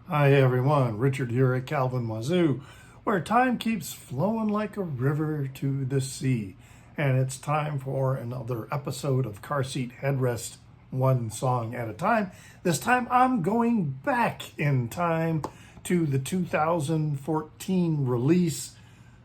Hi everyone, Richard here at Calvin Wazoo, where time keeps flowing like a river to the sea. And it's time for another episode of Car Seat Headrest, one song at a time. This time I'm going back in time to the 2014 release,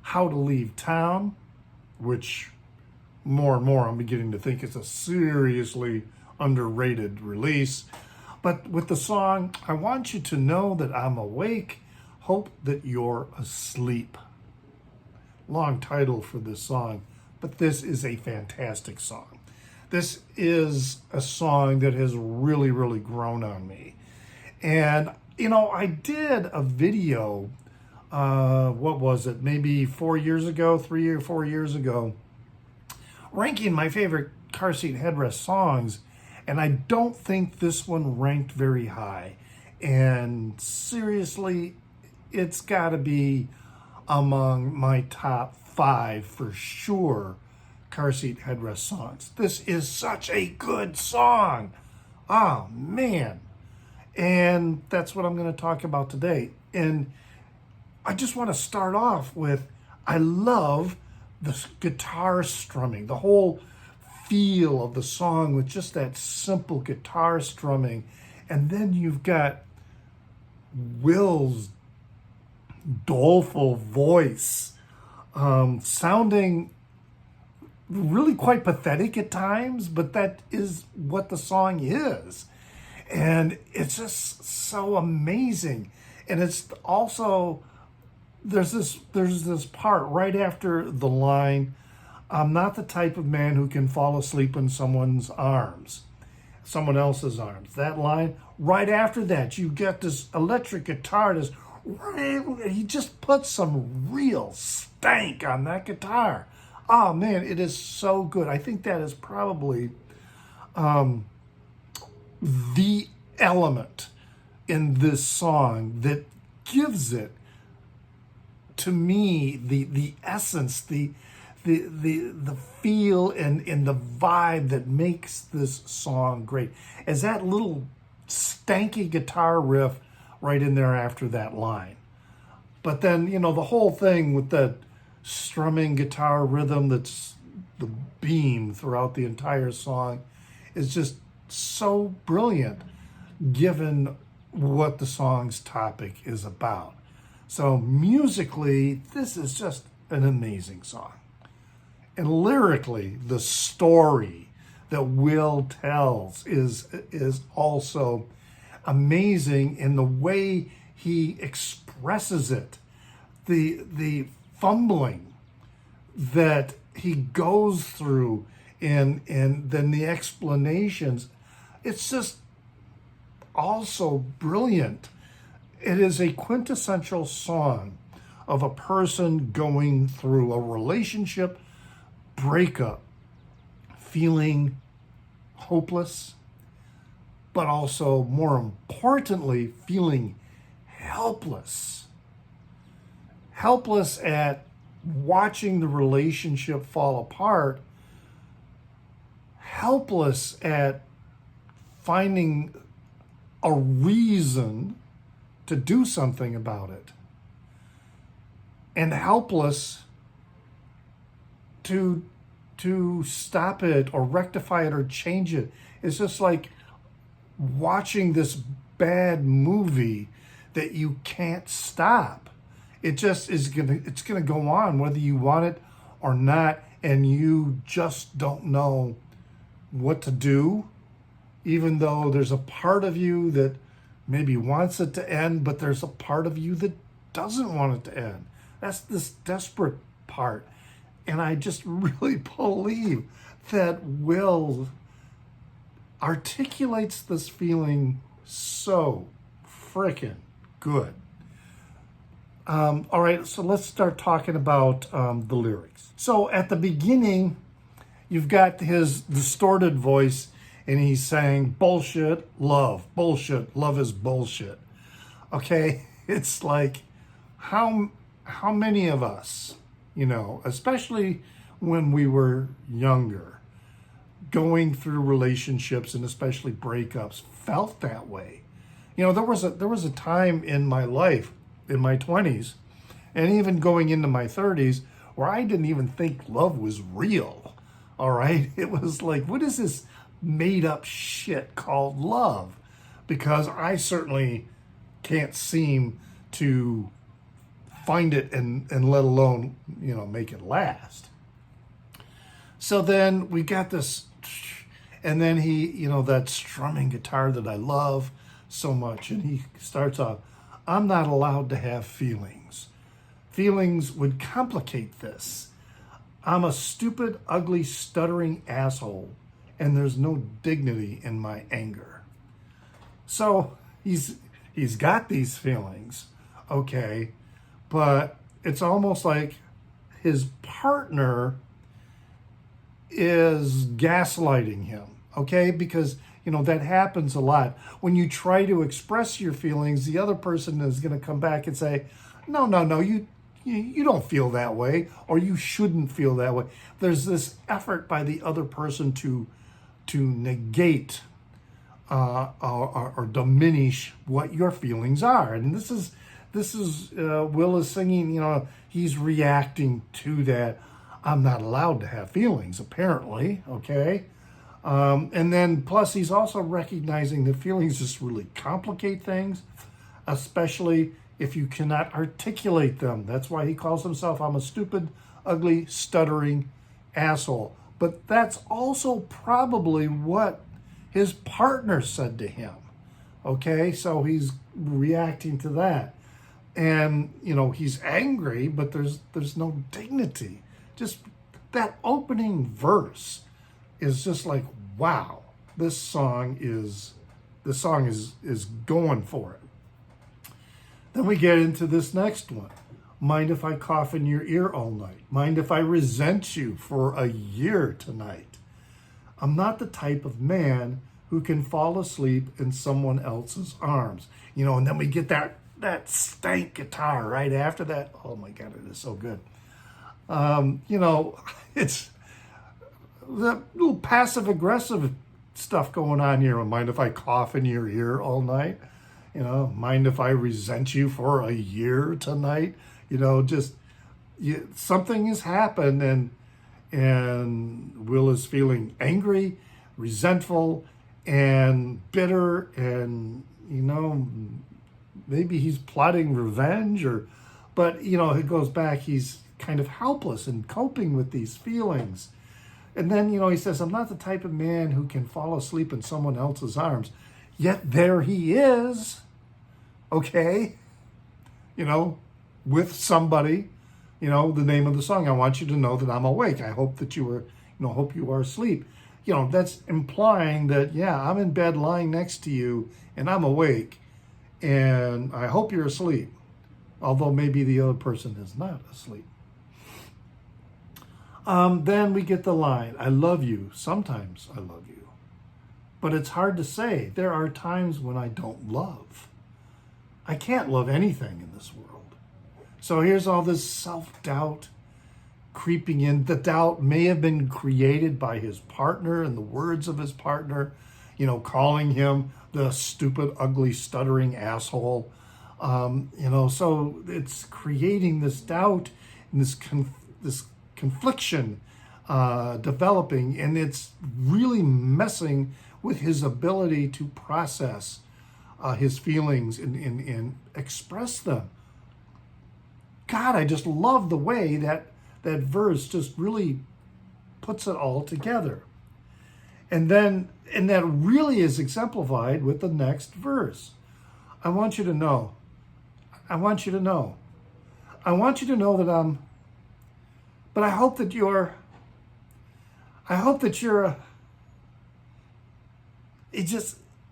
How to Leave Town, which more and more I'm beginning to think it's a seriously underrated release. But with the song, I want you to know that I'm awake, hope that you're asleep. Long title for this song, but this is a fantastic song. This is a song that has really, really grown on me. And, I did a video, what was it, maybe 4 years ago, 3 or 4 years ago, ranking my favorite car seat headrest songs. And I don't think this one ranked very high. And seriously, it's got to be among my top 5 for sure car seat headrest songs. This is such a good song. Oh, man. And that's what I'm going to talk about today. And I just want to start off with, I love the guitar strumming, the whole feel of the song with just that simple guitar strumming. And then you've got Will's doleful voice, sounding really quite pathetic at times, but that is what the song is. And it's just so amazing. And it's also, there's this part right after the line, I'm not the type of man who can fall asleep in someone else's arms. That line, right after that, you get this electric guitar, he just puts some real stank on that guitar. Oh man, it is so good. I think that is probably the element in this song that gives it, to me, the essence, the feel and the vibe that makes this song great is that little stanky guitar riff right in there after that line. But then, the whole thing with the strumming guitar rhythm that's the beam throughout the entire song is just so brilliant given what the song's topic is about. So musically, this is just an amazing song. And lyrically, the story that Will tells is also amazing in the way he expresses it. The fumbling that he goes through and then the explanations. It's just also brilliant. It is a quintessential song of a person going through a relationship breakup, feeling hopeless, but also, more importantly, feeling helpless. Helpless at watching the relationship fall apart, helpless at finding a reason to do something about it, and helpless to stop it or rectify it or change it. It's just like watching this bad movie that you can't stop. It just is it's gonna go on whether you want it or not, and you just don't know what to do, even though there's a part of you that maybe wants it to end, but there's a part of you that doesn't want it to end. That's this desperate part. And I just really believe that Will articulates this feeling so freaking good. All right, so let's start talking about the lyrics. So at the beginning, you've got his distorted voice, and he's saying, bullshit, love is bullshit. Okay, it's like, how many of us, especially when we were younger, going through relationships and especially breakups, felt that way. there was a time in my life, in my 20s, and even going into my 30s, where I didn't even think love was real. All right? It was like, what is this made up shit called love? Because I certainly can't seem to find it and let alone, make it last. So then we got this, and then he, that strumming guitar that I love so much, and he starts off, I'm not allowed to have feelings. Feelings would complicate this. I'm a stupid, ugly, stuttering asshole, and there's no dignity in my anger. So he's got these feelings, okay, but it's almost like his partner is gaslighting him, okay? Because, that happens a lot. When you try to express your feelings, the other person is going to come back and say, no, you don't feel that way, or you shouldn't feel that way. There's this effort by the other person to negate or diminish what your feelings are. And this is Will is singing, he's reacting to that. I'm not allowed to have feelings, apparently, okay? And then plus he's also recognizing that feelings just really complicate things, especially if you cannot articulate them. That's why he calls himself, I'm a stupid, ugly, stuttering asshole. But that's also probably what his partner said to him, okay? So he's reacting to that. And, he's angry, but there's no dignity. Just that opening verse is just like, wow, this song is going for it. Then we get into this next one. Mind if I cough in your ear all night? Mind if I resent you for a year tonight? I'm not the type of man who can fall asleep in someone else's arms. And then we get that stank guitar right after that. Oh my God, it is so good. It's the little passive aggressive stuff going on here. Mind if I cough in your ear all night? Mind if I resent you for a year tonight? Something has happened, and Will is feeling angry, resentful, and bitter, and maybe he's plotting revenge, but it goes back. He's kind of helpless and coping with these feelings. And then, he says, I'm not the type of man who can fall asleep in someone else's arms. Yet there he is, okay, with somebody, the name of the song, I want you to know that I'm awake. I hope that hope you are asleep. That's implying that, yeah, I'm in bed lying next to you and I'm awake and I hope you're asleep. Although maybe the other person is not asleep. Then we get the line, I love you. Sometimes I love you. But it's hard to say. There are times when I don't love. I can't love anything in this world. So here's all this self-doubt creeping in. The doubt may have been created by his partner and the words of his partner, calling him the stupid, ugly, stuttering asshole. So it's creating this doubt and this confliction developing, and it's really messing with his ability to process his feelings and express them. God, I just love the way that verse just really puts it all together. And that really is exemplified with the next verse. I want you to know that but I hope that you're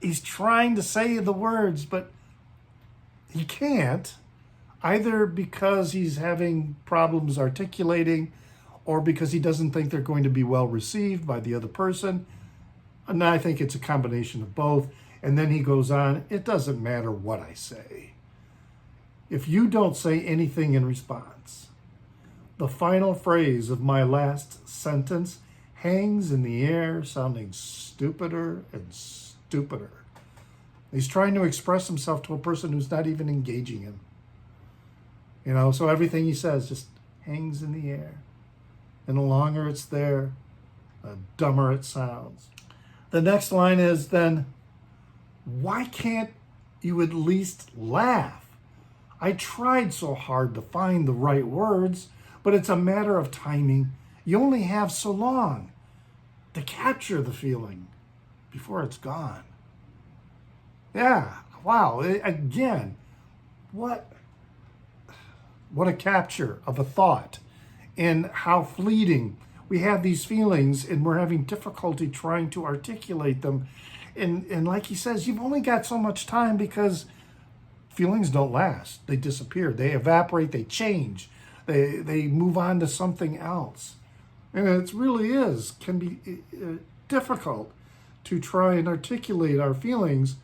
he's trying to say the words, but he can't, either because he's having problems articulating or because he doesn't think they're going to be well received by the other person. And I think it's a combination of both. And then he goes on, it doesn't matter what I say. If you don't say anything in response, the final phrase of my last sentence hangs in the air, sounding stupider and stupider. He's trying to express himself to a person who's not even engaging him. So everything he says just hangs in the air. And the longer it's there, the dumber it sounds. The next line is then, why can't you at least laugh? I tried so hard to find the right words, but it's a matter of timing. You only have so long to capture the feeling before it's gone. Yeah, wow. Again, what a capture of a thought, and how fleeting. We have these feelings and we're having difficulty trying to articulate them. And like he says, you've only got so much time, because feelings don't last. They disappear. They evaporate. They change. They move on to something else. And it really can be difficult to try and articulate our feelings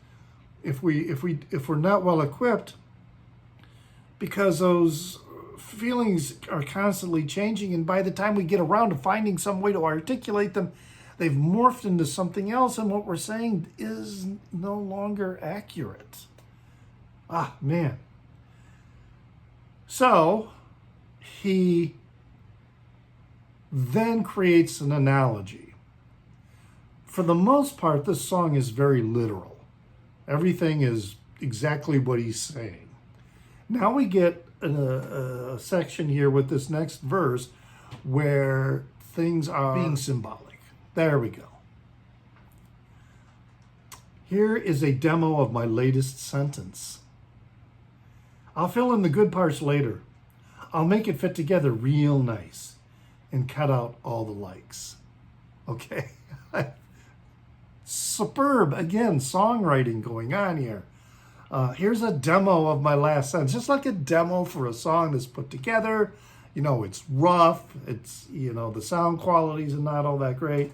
if we're not well equipped, because those feelings are constantly changing, and by the time we get around to finding some way to articulate them, they've morphed into something else, and what we're saying is no longer accurate. Ah, man. So he then creates an analogy. For the most part, this song is very literal. Everything is exactly what he's saying. Now we get a section here with this next verse where things are being symbolic. There we go. Here is a demo of my latest sentence. I'll fill in the good parts later. I'll make it fit together real nice and cut out all the likes. Okay. Superb, again, songwriting going on here. Here's a demo of my last sentence, just like a demo for a song that's put together. It's rough. It's, the sound qualities are not all that great.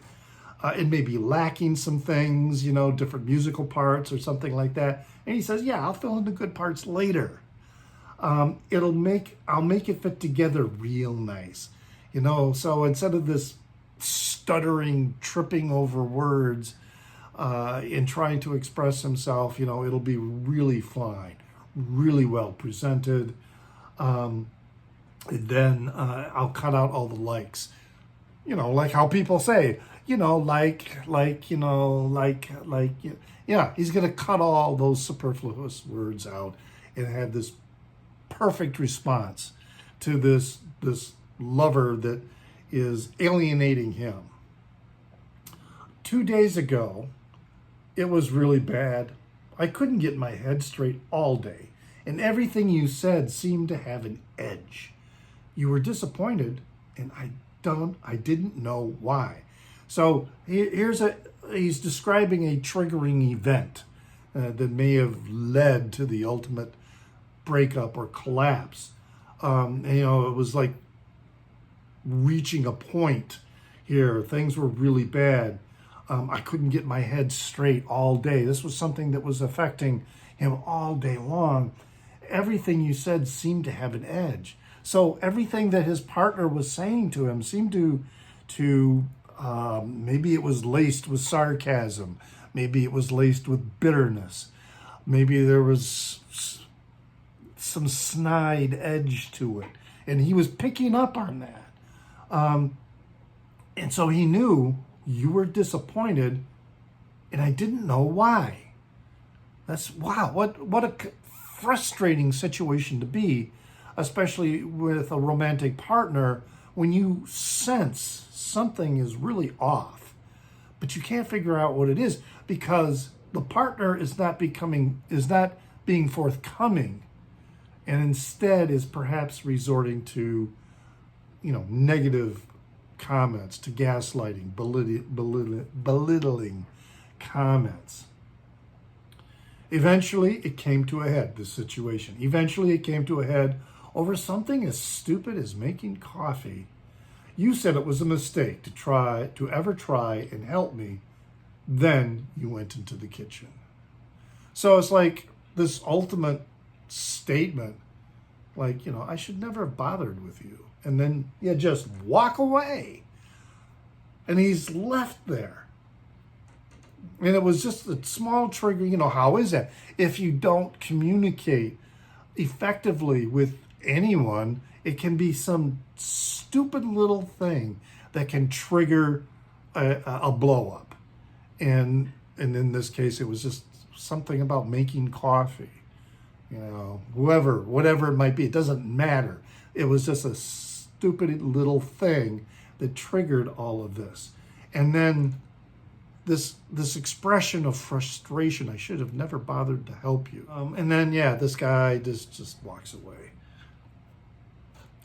It may be lacking some things, different musical parts or something like that. And he says, yeah, I'll fill in the good parts later. I'll make it fit together real nice. So instead of this stuttering, tripping over words, in trying to express himself, it'll be really fine, really well presented. Then I'll cut out all the likes, like how people say, yeah, he's going to cut all those superfluous words out and have this perfect response to this lover that is alienating him. 2 days ago, it was really bad. I couldn't get my head straight all day, and everything you said seemed to have an edge. You were disappointed, and I didn't know why. So he's describing a triggering event that may have led to the ultimate breakup or collapse. It was like reaching a point here. Things were really bad. I couldn't get my head straight all day. This was something that was affecting him all day long. Everything you said seemed to have an edge. So everything that his partner was saying to him seemed to maybe it was laced with sarcasm. Maybe it was laced with bitterness. Maybe there was some snide edge to it. And he was picking up on that. And so he knew, you were disappointed, and I didn't know why. Wow, what a frustrating situation to be, especially with a romantic partner, when you sense something is really off, but you can't figure out what it is because the partner is not being forthcoming, and instead is perhaps resorting to, negative comments, to gaslighting, belittling comments. Eventually, it came to a head, this situation. Eventually, it came to a head over something as stupid as making coffee. You said it was a mistake to ever try and help me. Then you went into the kitchen. So it's like this ultimate statement, like, I should never have bothered with you. And then you just walk away. And he's left there. And it was just a small trigger. You know, how is that? If you don't communicate effectively with anyone, it can be some stupid little thing that can trigger a blow up. And in this case, it was just something about making coffee. You know, whatever it might be, it doesn't matter. It was just a stupid little thing that triggered all of this. And then this expression of frustration, I should have never bothered to help you. And then, yeah, this guy just walks away.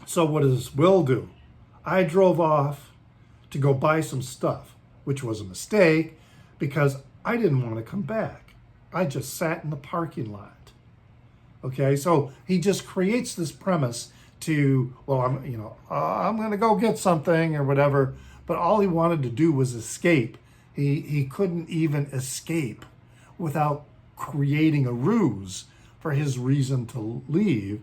So what does Will do? I drove off to go buy some stuff, which was a mistake because I didn't want to come back. I just sat in the parking lot. Okay, so he just creates this premise to, well, I'm going to go get something or whatever, but all he wanted to do was escape. He couldn't even escape without creating a ruse for his reason to leave,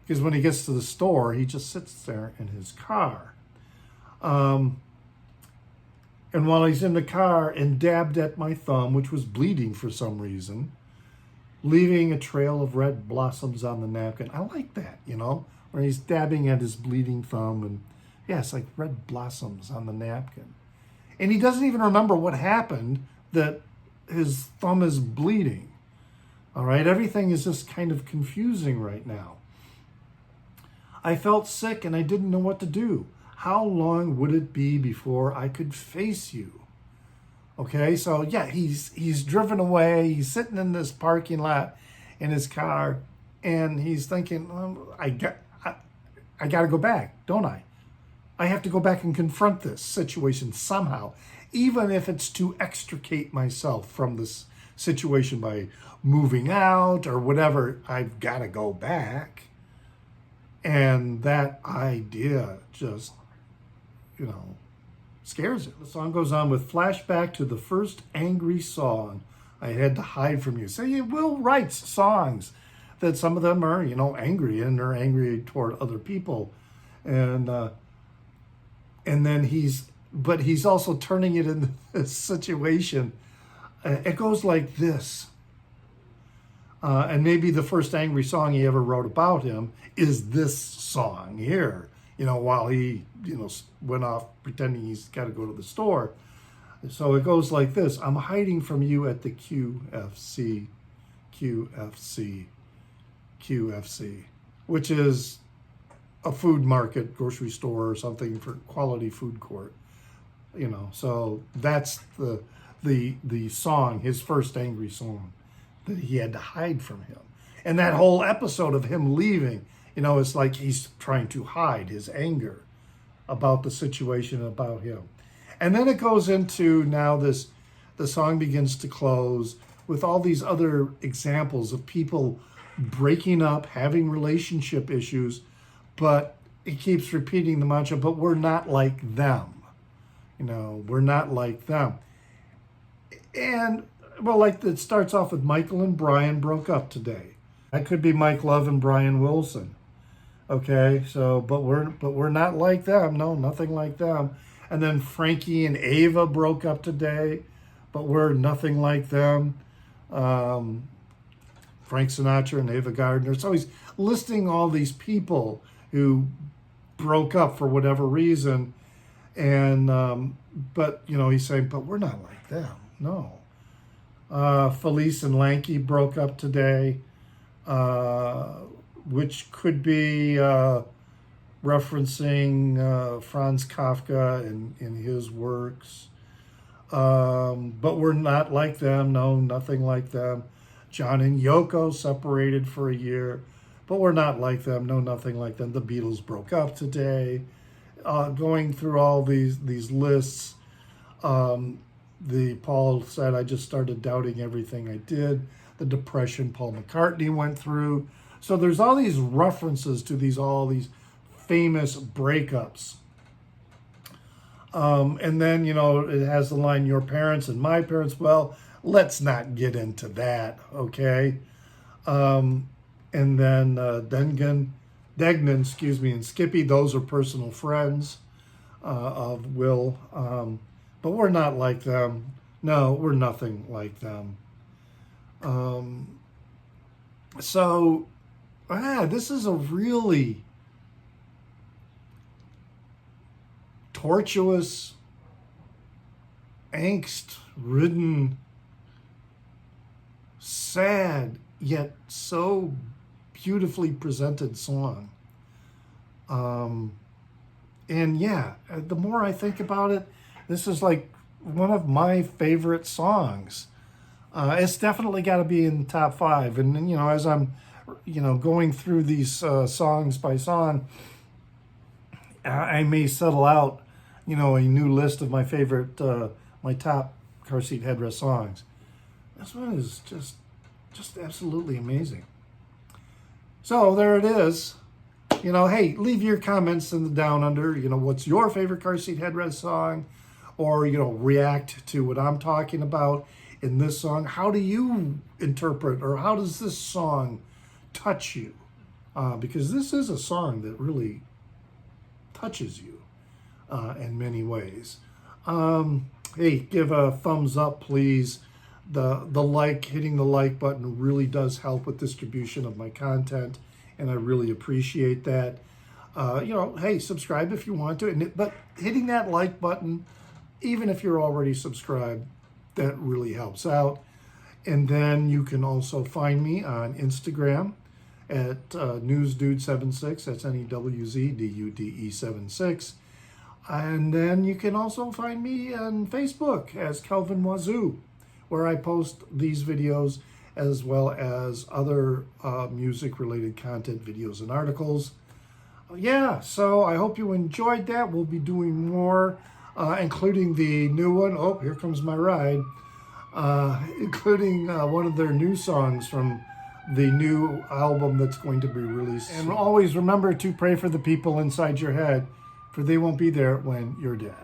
because when he gets to the store, he just sits there in his car. And while he's in the car and dabbed at my thumb, which was bleeding for some reason, leaving a trail of red blossoms on the napkin. I like that, you know, where he's dabbing at his bleeding thumb and, yeah, it's like red blossoms on the napkin. And he doesn't even remember what happened, that his thumb is bleeding. All right, everything is just kind of confusing right now. I felt sick and I didn't know what to do. How long would it be before I could face you? Okay, so yeah, he's driven away. He's sitting in this parking lot in his car, and he's thinking, I got to go back, don't I? I have to go back and confront this situation somehow, even if it's to extricate myself from this situation by moving out or whatever. I've got to go back. And that idea just, scares it. The song goes on with flashback to the first angry song I had to hide from you. So Will writes songs that some of them are, angry, and they're angry toward other people. And then he's also turning it into this situation. It goes like this. And maybe the first angry song he ever wrote about him is this song here. While he, went off pretending he's got to go to the store. So it goes like this. I'm hiding from you at the QFC, which is a food market, grocery store or something for quality food court. So that's the song, his first angry song, that he had to hide from him. And that whole episode of him leaving, it's like he's trying to hide his anger about the situation, about him. And then it goes into now the song begins to close with all these other examples of people breaking up, having relationship issues, but it keeps repeating the mantra, but we're not like them. We're not like them. And, well, like it starts off with Michael and Brian broke up today. That could be Mike Love and Brian Wilson. Okay, so, but we're not like them. No, nothing like them. And then Frankie and Ava broke up today, but we're nothing like them. Frank Sinatra and Ava Gardner. So he's listing all these people who broke up for whatever reason. And, but, he's saying, but we're not like them. No. Felice and Lanky broke up today, which could be referencing Franz Kafka in his works. But we're not like them. No, nothing like them. John and Yoko separated for a year, but we're not like them. No, nothing like them. The Beatles broke up today. Going through all these lists, Paul said, I just started doubting everything I did. The depression Paul McCartney went through. So there's all these references to all these famous breakups. And then, it has the line, your parents and my parents. Well, let's not get into that, okay? And then Degnan, and Skippy, those are personal friends of Will. But we're not like them. No, we're nothing like them. So, this is a really tortuous, angst-ridden, sad, yet so beautifully presented song. And yeah, the more I think about it, this is like one of my favorite songs. It's definitely got to be in the top 5. And, you know, as I'm, going through these songs by song, I may settle out, a new list of my favorite, my top car seat headrest songs. This one is just absolutely amazing. So there it is. Hey, leave your comments in the down under. What's your favorite car seat headrest song? Or, react to what I'm talking about in this song. How do you interpret, or how does this song touch you? Because this is a song that really touches you in many ways. Hey, give a thumbs up, please. Hitting the like button really does help with distribution of my content, and I really appreciate that. Hey, subscribe if you want to, but hitting that like button, even if you're already subscribed, that really helps out. And then you can also find me on Instagram at newsdude76. That's NEWZDUDE76. And then you can also find me on Facebook as Kelvin Wazoo, where I post these videos as well as other music-related content, videos, and articles. Yeah, so I hope you enjoyed that. We'll be doing more, including the new one. Oh, here comes my ride. Including one of their new songs from the new album that's going to be released. And always remember to pray for the people inside your head, for they won't be there when you're dead.